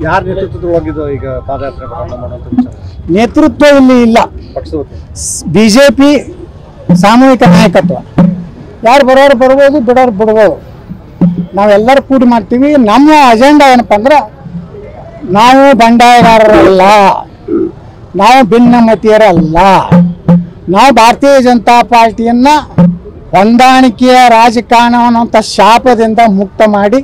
ಯಾರ ನೇತೃತ್ವದೊಳಗಿದ್ದು ಈಗ ಪಾದಯಾತ್ರೆ ಮಾಡುವಂತ ವಿಚಾರ? ನೇತೃತ್ವ ಇಲ್ಲಿ ಇಲ್ಲ. ಬಿಜೆಪಿ ಸಾಮೂಹಿಕ ನಾಯಕತ್ವ. ಯಾರು ಬರೋರು ಬರ್ಬೋದು, ಬಿಡೋರು ಬಿಡ್ಬೋದು. ನಾವೆಲ್ಲರೂ ಕೂಡಿ ಮಾಡ್ತೀವಿ. ನಮ್ಮ ಅಜೆಂಡಾ ಏನಪ್ಪ ಅಂದ್ರೆ, ನಾವು ಬಂಡಾಯಗಾರರಲ್ಲ, ನಾವು ಭಿನ್ನಮತೀಯರಲ್ಲ, ನಾವು ಭಾರತೀಯ ಜನತಾ ಪಾರ್ಟಿಯನ್ನ ಹೊಂದಾಣಿಕೆಯ ರಾಜಕಾರಣವನ್ನುವಂಥ ಶಾಪದಿಂದ ಮುಕ್ತ ಮಾಡಿ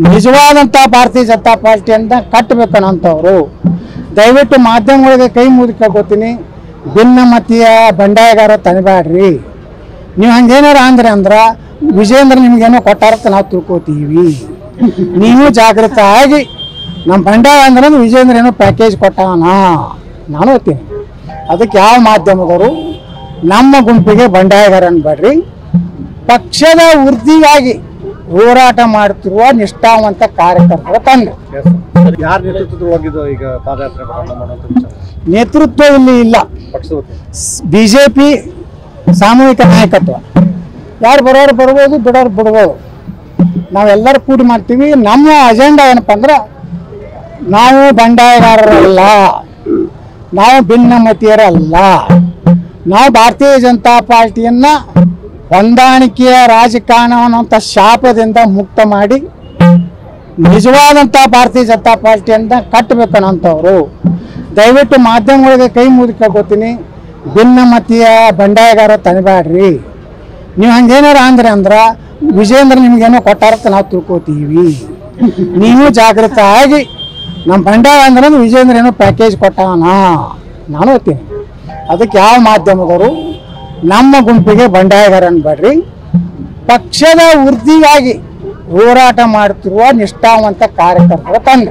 ನಿಜವಾದಂಥ ಭಾರತೀಯ ಜನತಾ ಪಾರ್ಟಿಯಿಂದ ಕಟ್ಟಬೇಕನ್ನೋಂಥವ್ರು. ದಯವಿಟ್ಟು ಮಾಧ್ಯಮಗಳಿಗೆ ಕೈ ಮುಗಿ ಕೇಳ್ಕೊತೀನಿ, ಭಿನ್ನಮತೀಯ ಬಂಡಾಯಗಾರ ತನಬೇಡ್ರಿ. ನೀವು ಹಂಗೇನಾರ ಅಂದ್ರೆ ವಿಜೇಂದ್ರ ನಿಮ್ಗೇನೋ ಕೊಟ್ಟಾರತ್ತ ನಾವು ತಿಳ್ಕೊತೀವಿ. ನೀವು ಜಾಗೃತ ಆಗಿ ನಮ್ಮ ಬಂಡಾಯ ಅಂದ್ರೆ ವಿಜೇಂದ್ರ ಏನೋ ಪ್ಯಾಕೇಜ್ ಕೊಟ್ಟಾನ ನಾನು ಓದ್ತೀನಿ. ಅದಕ್ಕೆ ಯಾವ ಮಾಧ್ಯಮದವರು ನಮ್ಮ ಗುಂಪಿಗೆ ಬಂಡಾಯಗಾರ ಅನ್ಬೇಡ್ರಿ. ಪಕ್ಷದ ವೃದ್ಧಿಗಾಗಿ ಹೋರಾಟ ಮಾಡುತ್ತಿರುವ ನಿಷ್ಠಾವಂತ ಕಾರ್ಯಕರ್ತರ ತಂಡ. ಯಾರ ನೇತೃತ್ವದೊಳಗಿದ್ದು ಈಗ ಪಾದಯಾತ್ರೆ ಮಾಡುವಂತ ವಿಚಾರ? ನೇತೃತ್ವ ಇಲ್ಲಿ ಇಲ್ಲ. ಬಿಜೆಪಿ ಸಾಮೂಹಿಕ ನಾಯಕತ್ವ. ಯಾರು ಬರೋರು ಬರ್ಬೋದು, ಬಿಡೋರು ಬಿಡ್ಬೋದು. ನಾವೆಲ್ಲರೂ ಕೂಡಿ ಮಾಡ್ತೀವಿ. ನಮ್ಮ ಅಜೆಂಡಾ ಏನಪ್ಪ ಅಂದ್ರೆ, ನಾವು ಬಂಡಾಯಗಾರರಲ್ಲ, ನಾವು ಭಿನ್ನಮತೀಯರಲ್ಲ, ನಾವು ಭಾರತೀಯ ಜನತಾ ಪಾರ್ಟಿಯನ್ನ ಹೊಂದಾಣಿಕೆಯ ರಾಜಕಾರಣವನ್ನುವಂಥ ಶಾಪದಿಂದ ಮುಕ್ತ ಮಾಡಿ ನಿಜವಾದಂಥ ಭಾರತೀಯ ಜನತಾ ಪಾರ್ಟಿಯಿಂದ ಕಟ್ಟಬೇಕನ್ನೋಂಥವ್ರು. ದಯವಿಟ್ಟು ಮಾಧ್ಯಮಗಳಿಗೆ ಕೈ ಮುಗಿ ಕೇಳ್ಕೊತೀನಿ, ಭಿನ್ನಮತೀಯ ಬಂಡಾಯಗಾರ ತನಬೇಡ್ರಿ. ನೀವು ಹಂಗೇನಾರ ಅಂದ್ರೆ ವಿಜೇಂದ್ರ ನಿಮ್ಗೇನೋ ಕೊಟ್ಟಾರತ್ತ ನಾವು ತಿಳ್ಕೊತೀವಿ. ನೀವು ಜಾಗೃತ ಆಗಿ ನಮ್ಮ ಬಂಡಾಯ ಅಂದ್ರೆ ವಿಜೇಂದ್ರ ಏನೋ ಪ್ಯಾಕೇಜ್ ಕೊಟ್ಟಾನ ನಾನು ಓದ್ತೀನಿ. ಅದಕ್ಕೆ ಯಾವ ಮಾಧ್ಯಮದವರು ನಮ್ಮ ಗುಂಪಿಗೆ ಬಂಡಾಯಗಾರ ಅನ್ಬೇಡ್ರಿ. ಪಕ್ಷದ ವೃದ್ಧಿಗಾಗಿ ಹೋರಾಟ ಮಾಡುತ್ತಿರುವ ನಿಷ್ಠಾವಂತ ಕಾರ್ಯಕರ್ತರ ತಂಡ.